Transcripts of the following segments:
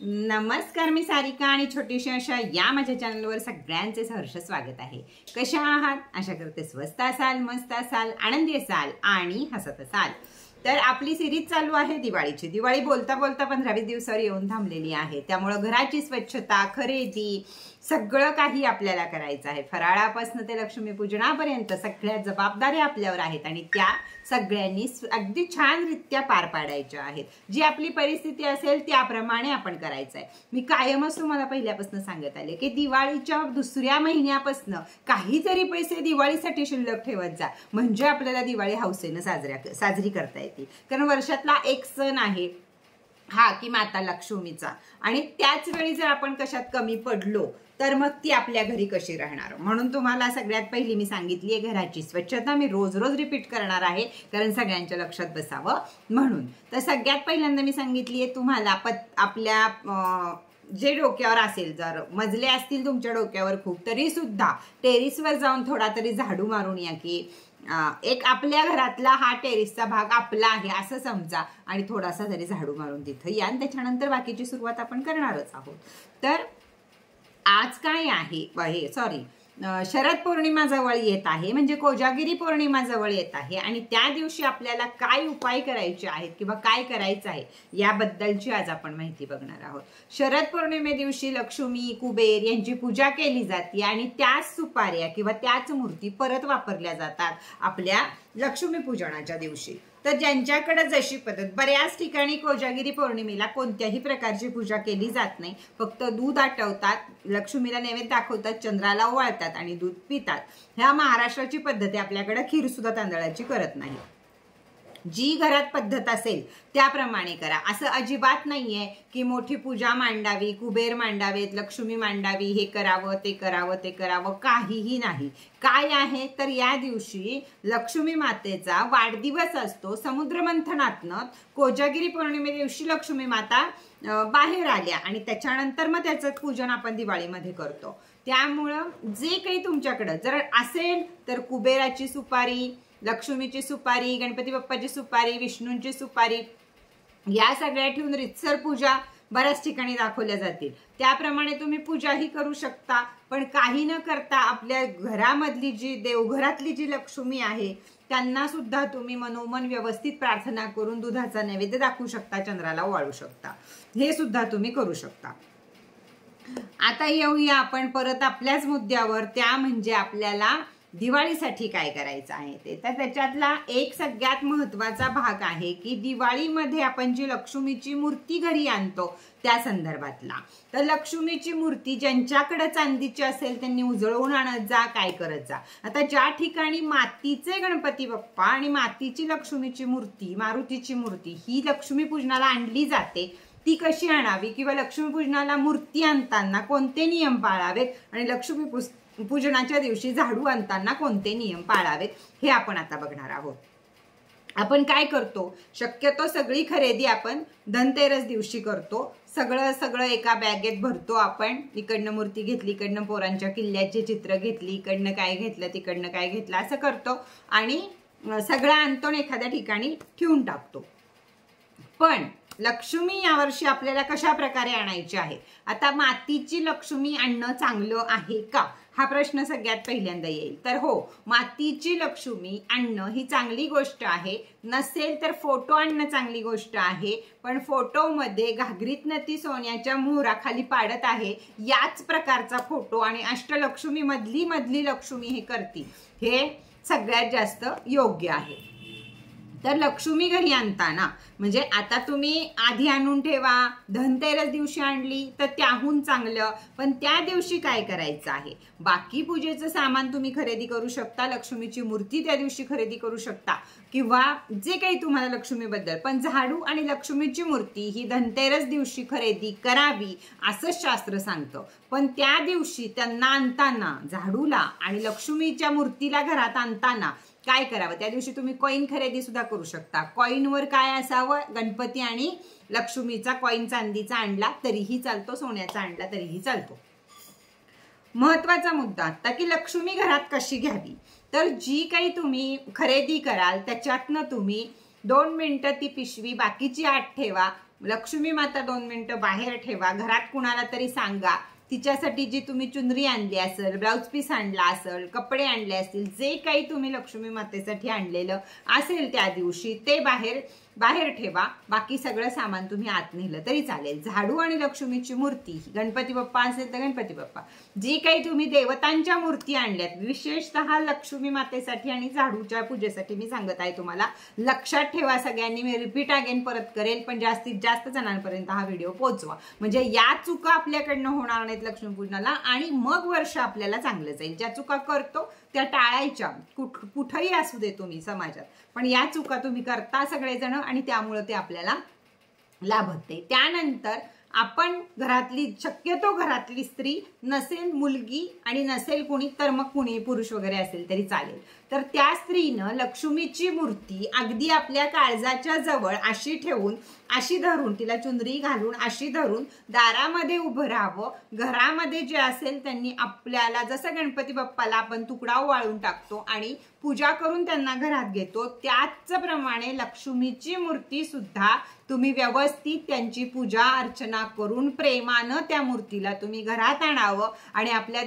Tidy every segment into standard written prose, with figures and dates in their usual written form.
नमस्कार, मी सारिका आणि छोटीशी अशा या माझ्या चॅनलवर सगळ्यांचे सहर्ष स्वागत आहे। कशा आहात? आशा करते स्वस्त असाल, मस्त असाल, आनंदी असाल आणि हसत असाल। तर आपली सिरीज चालू आहे दिवाळीची। दिवाळी बोलता बोलता 15-20 दिवसावर येऊन थांबलेली आहे, त्यामुळे घराची स्वच्छता, खरेदी सगळं काही आपल्याला करायचं आहे। फराळापासून ते लक्ष्मीपूजनापर्यंत सगळ्या जबाबदाऱ्या आपल्यावर आहेत आणि त्या सगळ्यांनी अगदी छानरित्या पार पाडायच्या आहेत। जी आपली परिस्थिती असेल त्याप्रमाणे आपण करायचं आहे। मी कायमच तुम्हाला पहिल्यापासून सांगत आले की दिवाळीच्या दुसऱ्या महिन्यापासून काहीतरी पैसे दिवाळीसाठी शिल्लक ठेवत जा, म्हणजे आपल्याला दिवाळी हौसेने साजरी करता येते। कारण वर्षातला एक सण आहे हा की माता लक्ष्मीचा, आणि त्याच वेळी जर आपण कशात कमी पडलो तर मग ती आपल्या घरी कशी राहणार। म्हणून तुम्हाला सगळ्यात पहिली मी सांगितली आहे घराची स्वच्छता। मी रोज रोज रिपीट करणार आहे कारण सगळ्यांच्या लक्षात बसावं म्हणून। तर सगळ्यात पहिल्यांदा मी सांगितली आहे तुम्हाला आपल्या जे डोक्यावर असेल, जर मजले असतील तुमच्या डोक्यावर खूप, तरी सुद्धा टेरिसवर जाऊन थोडा तरी झाडू मारून या की एक आपल्या घरातला हा टेरिसचा भाग आपला आहे असं समजा आणि थोडासा तरी झाडू मारून तिथं या, आणि त्याच्यानंतर बाकीची सुरुवात आपण करणारच आहोत। तर आज काय आहे, शरद पौर्णिमा जवळ येत आहे, म्हणजे कोजागिरी पौर्णिमा जवळ येत आहे, आणि त्या दिवशी आपल्याला काय उपाय करायचे आहेत किंवा काय करायचं आहे याबद्दलची आज आपण माहिती बघणार आहोत। शरद पौर्णिमे दिवशी लक्ष्मी, कुबेर यांची पूजा केली जाते आणि त्याच सुपाऱ्या किंवा त्याच मूर्ती परत वापरल्या जातात आपल्या लक्ष्मी पूजनाच्या दिवशी। तर ज्यांच्याकडे जशी पद्धत, बऱ्याच ठिकाणी कोजागिरी पौर्णिमेला कोणत्याही प्रकारची पूजा केली जात नाही, फक्त दूध आटवतात, लक्ष्मीला नैवेद्य दाखवतात, चंद्राला ओवाळतात आणि दूध पितात। ह्या महाराष्ट्राची पद्धत आहे, आपल्याकडे खीर सुद्धा तांदळाची करत नाही। जी घरात पद्धत असेल त्याप्रमाणे करा। असं अजिबात नाहीये की मोठी पूजा मांडावी, कुबेर मांडावेत, लक्ष्मी मांडावी, हे करावं ते करावं ते करावं, काहीही नाही। काय आहे तर या दिवशी लक्ष्मी मातेचा वाढदिवस असतो। समुद्र मंथनातनं कोजागिरी पौर्णिमे दिवशी लक्ष्मी माता बाहेर आल्या आणि त्याच्यानंतर मग त्याचं पूजन आपण दिवाळीमध्ये करतो। त्यामुळं जे काही तुमच्याकडं जर असेल तर कुबेराची सुपारी, लक्ष्मीची सुपारी, गणपती बाप्पाची सुपारी, विष्णूंची सुपारी, या सगळ्या ठेवून रितसर पूजा बऱ्याच ठिकाणी दाखवल्या जातील। त्याप्रमाणे तुम्ही पूजाही करू शकता, पण काही न करता आपल्या घरामधली जी देवघरातली जी लक्ष्मी आहे त्यांना सुद्धा तुम्ही मनोमन व्यवस्थित प्रार्थना करून दुधाचा नैवेद्य दाखवू शकता, चंद्राला ओवाळू शकता, हे सुद्धा तुम्ही करू शकता। आता येऊया आपण परत आपल्याच मुद्द्यावर, त्या म्हणजे आपल्याला दिवाळीसाठी काय करायचं आहे ते। तर त्याच्यातला एक सगळ्यात महत्त्वाचा भाग आहे की दिवाळीमध्ये आपण जी लक्ष्मीची मूर्ती घरी आणतो त्या संदर्भातला। तर लक्ष्मीची मूर्ती ज्यांच्याकडे चांदीची असेल त्यांनी उजळवून आणत जा, काय करत जा। आता ज्या ठिकाणी मातीचे गणपती बाप्पा आणि मातीची लक्ष्मीची मूर्ती, मारुतीची मूर्ती ही लक्ष्मी पूजनाला आणली जाते, ती कशी आणावी किंवा लक्ष्मीपूजनाला मूर्ती आणताना कोणते नियम पाळावेत आणि लक्ष्मी पूजनाच्या दिवशी झाडू आणताना कोणते नियम पाळावेत हे आपण आता बघणार आहोत। आपण काय करतो, शक्यतो सगळी खरेदी आपण धनतेरस दिवशी करतो। सगळं एका बॅगेत भरतो आपण। इकडनं मूर्ती घेतली, इकडनं पोरांच्या किल्ल्याची चित्र घेतली, इकडनं काय घेतलं, तिकडनं काय घेतलं, असं करतो आणि सगळं आणतो एखाद्या ठिकाणी ठेवून टाकतो। पण लक्ष्मी यावर्षी आपल्याला कशा प्रकारे आणायची आहे? आता मातीची लक्ष्मी आणणं चांगलं आहे का, हा प्रश्न सगळ्यात पहिल्यांदा येईल। तर हो, मातीची लक्ष्मी आणणं ही चांगली गोष्ट आहे। नसेल तर फोटो आणणं चांगली गोष्ट आहे, पण फोटोमध्ये घागरीतनं ती सोन्याच्या मोहराखाली पाडत आहे याच प्रकारचा फोटो आणि अष्टलक्ष्मी मधली लक्ष्मी हे करती, हे सगळ्यात जास्त योग्य आहे। तर लक्ष्मी घरी आणताना म्हणजे आता तुम्ही आधी आणून ठेवा, धनतेरस दिवशी आणली तर त्याहून चांगलं, पण त्या दिवशी काय करायचं आहे, बाकी पूजेचं सामान तुम्ही खरेदी करू शकता, लक्ष्मीची मूर्ती त्या दिवशी खरेदी करू शकता किंवा जे काही तुम्हाला लक्ष्मीबद्दल, पण झाडू आणि लक्ष्मीची मूर्ती ही धनतेरस दिवशी खरेदी करावी असं शास्त्र सांगतं। पण त्या दिवशी त्यांना आणताना, झाडूला आणि लक्ष्मीच्या मूर्तीला घरात आणताना काय करावं, त्या दिवशी तुम्ही कॉइन खरेदी सुद्धा करू शकता। कॉइनवर काय असावं, गणपती आणि लक्ष्मीचा कॉइन चांदीचा आणला तरीही चालतो, सोन्याचा आणला तरीही चालतो। महत्वाचा मुद्दा आता की लक्ष्मी घरात कशी घ्यावी, तर जी काही तुम्ही खरेदी कराल त्याच्यातनं तुम्ही 2 मिनिटं ती पिशवी बाकीची आत ठेवा, लक्ष्मी माता 2 मिनिटं बाहेर ठेवा, घरात कुणाला तरी सांगा, तिच्यासाठी जी तुम्ही चुनरी आणली असेल, ब्लाउज पीस आणला असेल, कपडे आणले असतील, जे काही तुम्ही लक्ष्मी मातेसाठी आणलेलं असेल त्या दिवशी ते बाहेर ठेवा. बाकी सगळं सामान तुम्ही आत नेलं तरी चालेल. झाडू आणि लक्ष्मीची मूर्ती, गणपती बाप्पा असेल तर गणपती बाप्पा, जी काही तुम्ही देवतांच्या मूर्ती आणल्यात, विशेषतः लक्ष्मी मातेसाठी आणि झाडूच्या पूजेसाठी मी सांगत आहे तुम्हाला, लक्षात ठेवा सगळ्यांनी. मी रिपीट अगेन परत करेल, पण जास्तीत जास्त जणांपर्यंत हा व्हिडिओ पोहोचवा, म्हणजे या चुका आपल्याकडनं होणार नाहीत लक्ष्मीपूजनाला आणि मग वर्ष आपल्याला चांगलं जाईल. ज्या चुका करतो त्या टाळायच्या, कुठंही असू दे तुम्ही समाजात, पण या चुका तुम्ही करता सगळेजण आणि त्यामुळे ते आपल्याला लाभते. त्यानंतर आपण घरातली, शक्यतो घरातली स्त्री नसेल मुलगी आणि नसेल कुणी तर मग कुणी पुरुष वगैरे असेल तरी चालेल, तर त्या स्त्रीनं लक्ष्मीची मूर्ती अगदी आपल्या काळजाच्या जवळ अशी ठेवून, अशी धरून, तिला चुनरी घालून अशी धरून दारामध्ये उभं राहावं. घरामध्ये जे असेल त्यांनी आपल्याला, जसं गणपती बाप्पाला आपण तुकडा वाळून टाकतो आणि पूजा करून त्यांना घरात घेतो, त्याचप्रमाणे लक्ष्मीची मूर्ती सुद्धा तुम्ही व्यवस्थित त्यांची पूजा अर्चना करून प्रेमानं त्या मूर्तीला तुम्ही घरात आणावं आणि आपल्या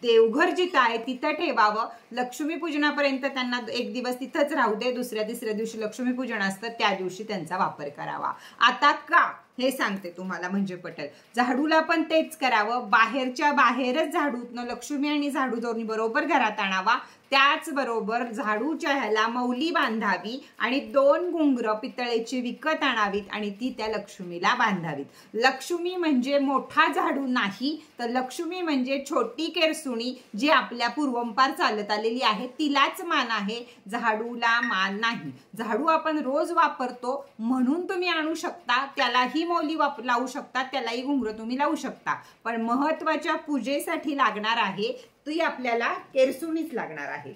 देवघर जिथं आहे तिथं ठेवावं. लक्ष्मीपूजनापर्यंत त्यांना एक दिवस तिथंच राहू दे, दुसऱ्या तिसऱ्या दिवशी लक्ष्मीपूजन असतं त्या दिवशी त्यांचा वापर करावा. आता का हे सांगते तुम्हाला म्हणजे पटेल. झाडूला पण तेच करावं, बाहेरच्या बाहेरच झाडूतनं लक्ष्मी आणि झाडू दोन्ही बरोबर घरात आणावा. त्याचबरोबर झाडूच्या ह्याला मौली बांधावी आणि 2 घुंगरं पितळेची विकत आणावीत आणि ती त्या लक्ष्मीला बांधावीत. लक्ष्मी म्हणजे मोठा झाडू नाही, तर लक्ष्मी म्हणजे छोटी केरसुणी जी आपल्या पूर्वंपार चालत आलेली आहे, तिलाच मान आहे, झाडूला मान नाही. झाडू आपण रोज वापरतो म्हणून तुम्ही आणू शकता, त्यालाही मौली लावू शकता, त्यालाही घुंगरं तुम्ही लावू शकता, पण महत्वाच्या पूजेसाठी लागणार आहे ती आपल्याला केरसुणीच लागणार आहे.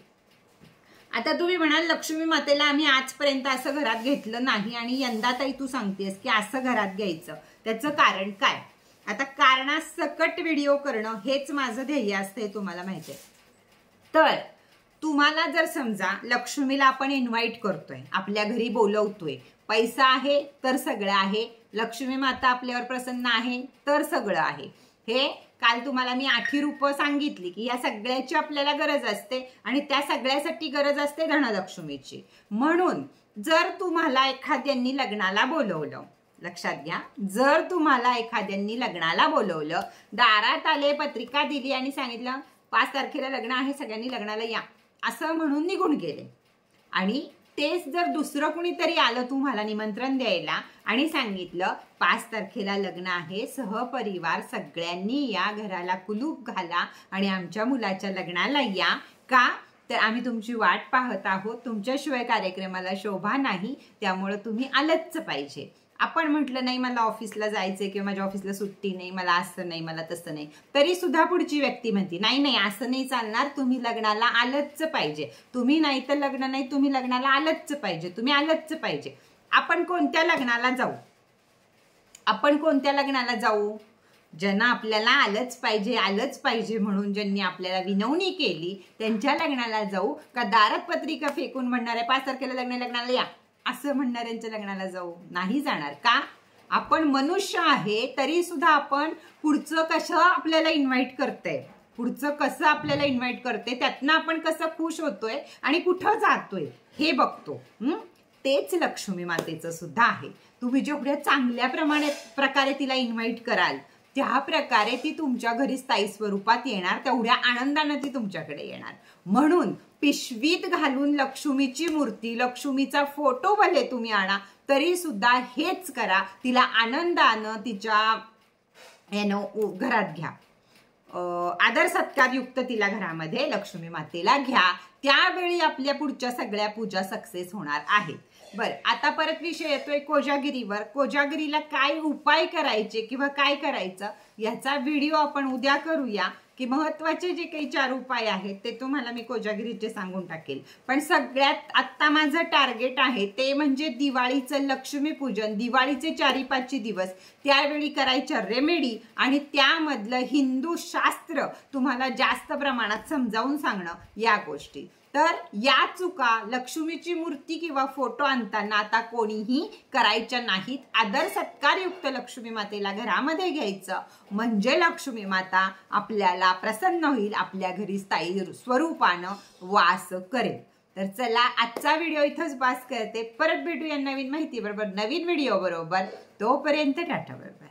आता तुम्ही म्हणाल लक्ष्मी मातेला आम्ही आजपर्यंत असं घरात घेतलं नाही आणि यंदा ताई तू सांगतेस की असं घरात घ्यायचं, त्याचं कारण काय? आता कारणासकट व्हिडिओ करणं हेच माझं ध्येय असतं, हे तुम्हाला माहिती आहे. तर तुम्हाला जर समजा लक्ष्मीला आपण इन्व्हाइट करतोय, आपल्या घरी बोलवतोय, पैसा आहे तर सगळं आहे, लक्ष्मी माता आपल्यावर प्रसन्न आहे तर सगळं आहे. हे काल तुम्हाला मी 8 रूपं सांगितली की या सगळ्याची आपल्याला गरज असते आणि त्या सगळ्यासाठी गरज असते धनलक्ष्मीची. म्हणून जर तुम्हाला एखाद्यांनी लग्नाला बोलवलं, लक्षात घ्या, जर तुम्हाला एखाद्यांनी लग्नाला बोलवलं, दारात आले, पत्रिका दिली आणि सांगितलं 5 तारखेला लग्न आहे, सगळ्यांनी लग्नाला या, असं म्हणून निघून गेले, आणि तेच जर दुसरं कुणीतरी आलं तुम्हाला निमंत्रण द्यायला आणि सांगितलं 5 तारखेला लग्न आहे, सहपरिवार सगळ्यांनी या, घराला कुलूप घाला आणि आमच्या मुलाच्या लग्नाला या, का तर आम्ही तुमची वाट पाहत आहोत, तुमच्याशिवाय कार्यक्रमाला शोभा नाही, त्यामुळे तुम्ही आलंच पाहिजे. आपण म्हटलं नाही मला ऑफिसला जायचंय किंवा माझ्या ऑफिसला सुट्टी नाही, मला असं नाही, मला तसं नाही, तरी सुद्धा पुढची व्यक्ती म्हणते नाही नाही असं नाही चालणार, तुम्ही लग्नाला आलंच पाहिजे, तुम्ही नाही तर लग्न नाही, तुम्ही लग्नाला आलंच पाहिजे, तुम्ही आलंच पाहिजे. आपण कोणत्या लग्नाला जाऊ? आपण कोणत्या लग्नाला जाऊ? ज्यांना आपल्याला आलंच पाहिजे म्हणून ज्यांनी आपल्याला विनवणी केली त्यांच्या लग्नाला जाऊ, का दारात पत्रिका फेकून म्हणणार आहे 5 तारखेला लग्नाला या असं म्हणणाऱ्यांच्या लग्नाला जाऊ? नाही जाणार. का? आपण मनुष्य आहे तरी सुद्धा आपण पुढचं कसं आपल्याला इन्व्हाइट करतंय, त्यातनं आपण कसं खुश होतोय आणि कुठं जातोय हे बघतो. तेच लक्ष्मी मातेचं सुद्धा आहे. तुम्ही जेवढ्या चांगल्या प्रकारे तिला इन्व्हाइट कराल त्या प्रकारे ती तुमच्या घरी स्थायी स्वरूपात येणार, तेवढ्या आनंदाने ती तुमच्याकडे येणार. म्हणून पिशवीत घालून लक्ष्मीची मूर्ती, लक्ष्मीचा फोटो भले तुम्ही आणा तरी सुद्धा हेच करा, तिला आनंदानं तिच्या घरात घ्या, आदर सत्कारयुक्त तिला घरामध्ये लक्ष्मी मातेला घ्या. त्यावेळी आपल्या पुढच्या सगळ्या पूजा सक्सेस होणार आहेत. बरं, आता परत विषय येतोय कोजागिरीवर. कोजागिरीला काय उपाय करायचे किंवा काय करायचं याचा व्हिडिओ आपण उद्या करूया, की महत्वाचे जे काही 4 उपाय आहेत ते तुम्हाला मी कोजागिरीचे सांगून टाकेल. पण सगळ्यात आत्ता माझं टार्गेट आहे ते म्हणजे दिवाळीचं लक्ष्मीपूजन, दिवाळीचे 4-5 दिवस, त्यावेळी करायच्या रेमेडी आणि त्यामधलं हिंदू शास्त्र तुम्हाला जास्त प्रमाणात समजावून सांगणं या गोष्टी. तर या चुका लक्ष्मीची मूर्ती किंवा फोटो आणताना आता कोणीही करायच्या नाहीत. आदर सत्कारयुक्त लक्ष्मी मातेला घरामध्ये घ्यायचं, म्हणजे लक्ष्मी माता आपल्याला प्रसन्न होईल, आपल्या घरी स्थायी स्वरूपानं वास करेल. तर चला आजचा व्हिडिओ इथंच बास करते. परत भेटूया नवीन माहिती बरोबर, नवीन व्हिडिओ बरोबर. तोपर्यंत टाटा बाय बाय.